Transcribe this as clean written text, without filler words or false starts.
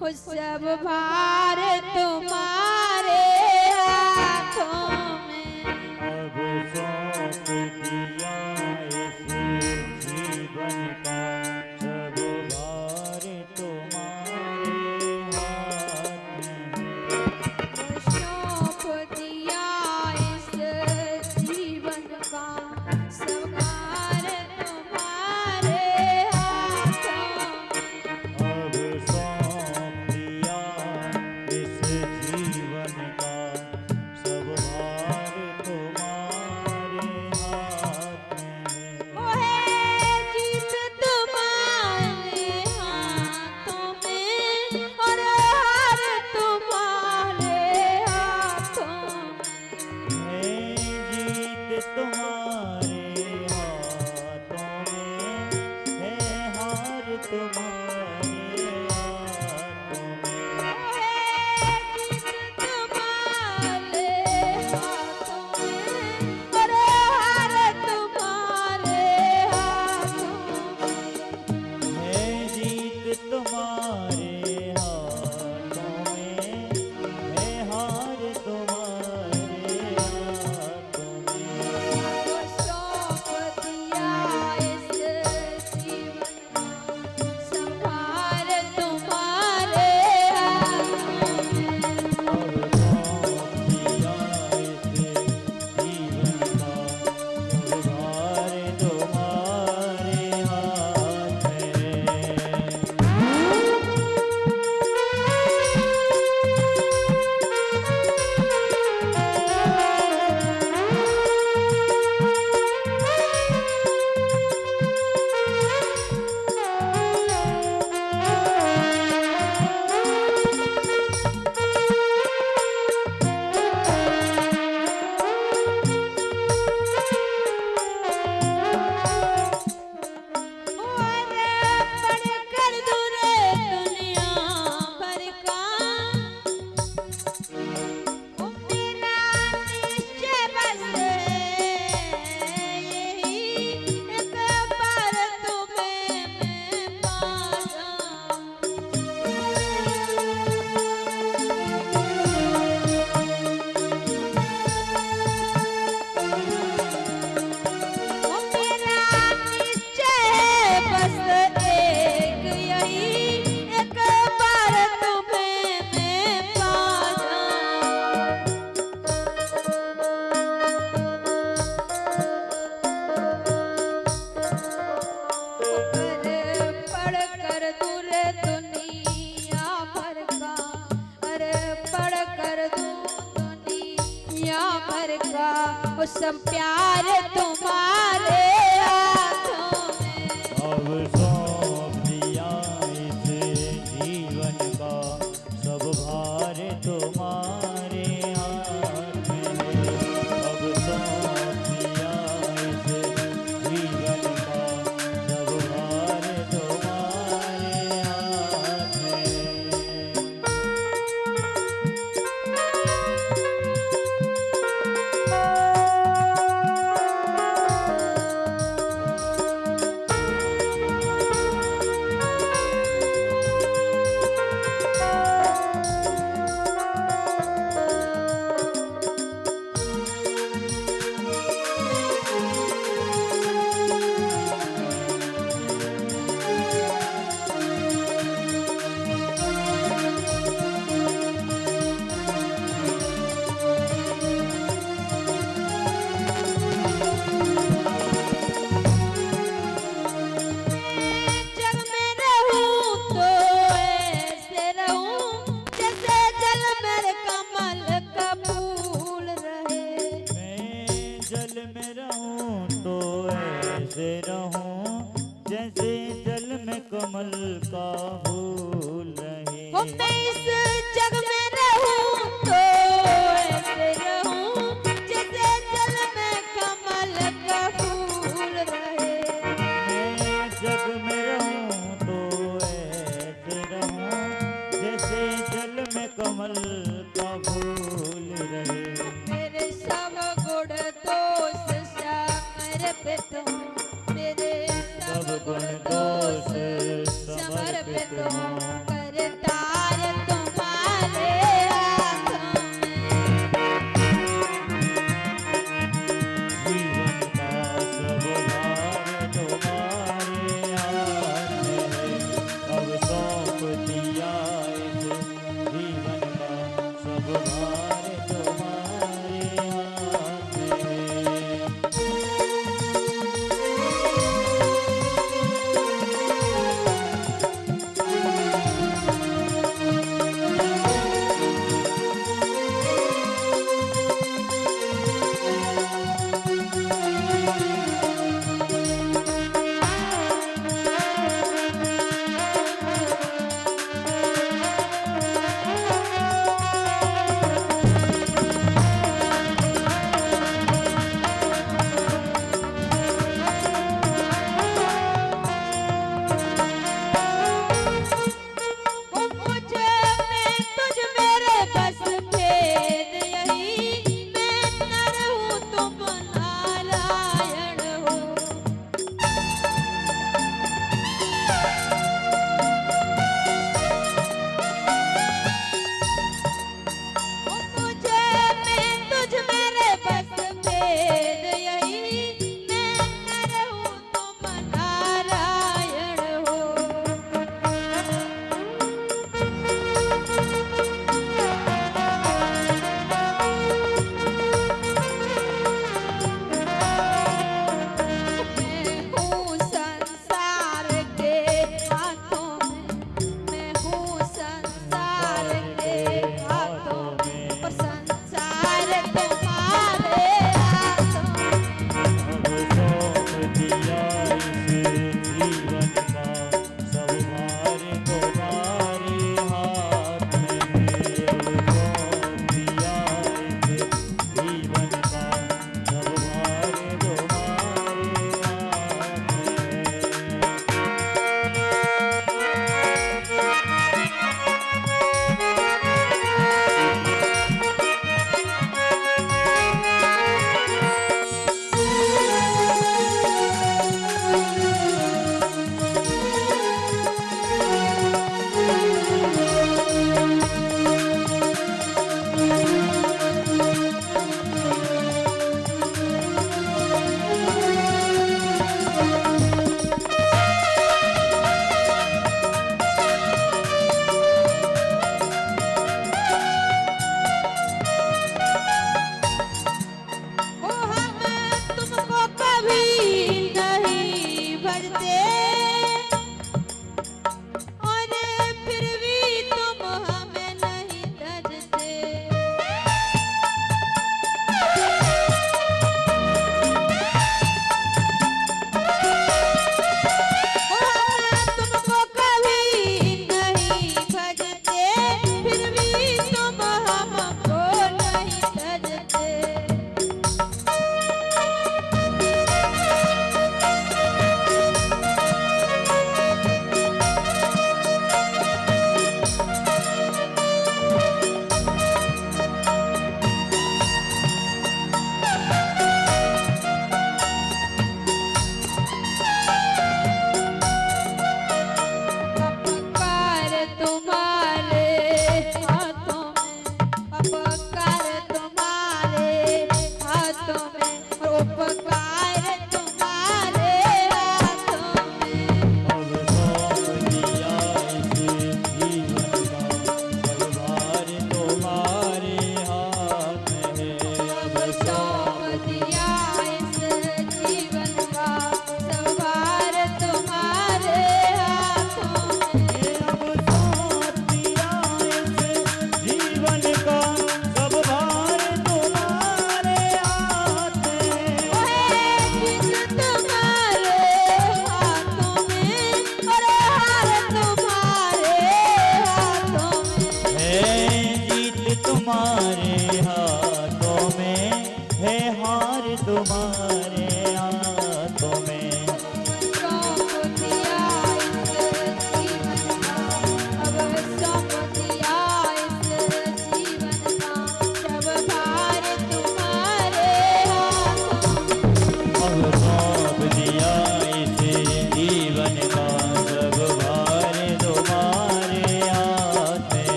हो सब भार तुम्हारे हाथों में। अब सौंप दिया इस जीवन का सब भार तुम्हारे हाथ में। वो सौंप दिया इस जीवन का सब भार तुम्हारे हाथों में। अब सौंप दिया इस जीवन का सब भार तुम्हारे हाथ में। वो है जीत तुम्हारे हाथों में और हार तुम्हारे हाथों में। है जीत तुम्हारे हाथों में, है हार तुम्हारे हाथों में। वो है जीत तुम्हारे हाथों में और हार तुम्हारे हाथों में। है जीत तुम्हारे हाथों में, है हार तुम्हारे हाथों में। वो सौंप दिया इस जीवन का सब भार तुम्हारे हाथों में। अब सौंप दिया इस जीवन का सब भार तुम्हारे हाथ और पढ़कर दूरे दुनिया भर का ओ मेरा निश्चय बस यही एक बार तुम्हें मैं पा जाऊं। ओ मेरा निश्चय बस एक यही एक बार तुम्हें मैं पा जाऊं। पढ़ कर दूर दुनिया भर का अरे पढ़ कर दूर दुनिया भर का वो सब प्यार तुम्हारे हाथों में। अब सौंप दिया इस जीवन का सब भार तुम्हारे हाथ में। अब सौंप दिया इस जीवन का सब भार तुम्हारे हाथ में। जग में रहूं तो ऐसे रहूं जैसे जल में कमल का फूल रहे। मैं जल में रहूं तो ऐसे रहूं जैसे जल में कमल का फूल रहे। वो मैं इस जग में रहूं तो ऐसे रहूं जैसे जल में कमल का फूल रहे। मैं जग में रहूं तो ऐसे रहूं जैसे जल में कमल का फूल रहे। मेरे सब गुण दोष समर्पित हूँ। मेरे सब गुण दोष समर्पित हूँ।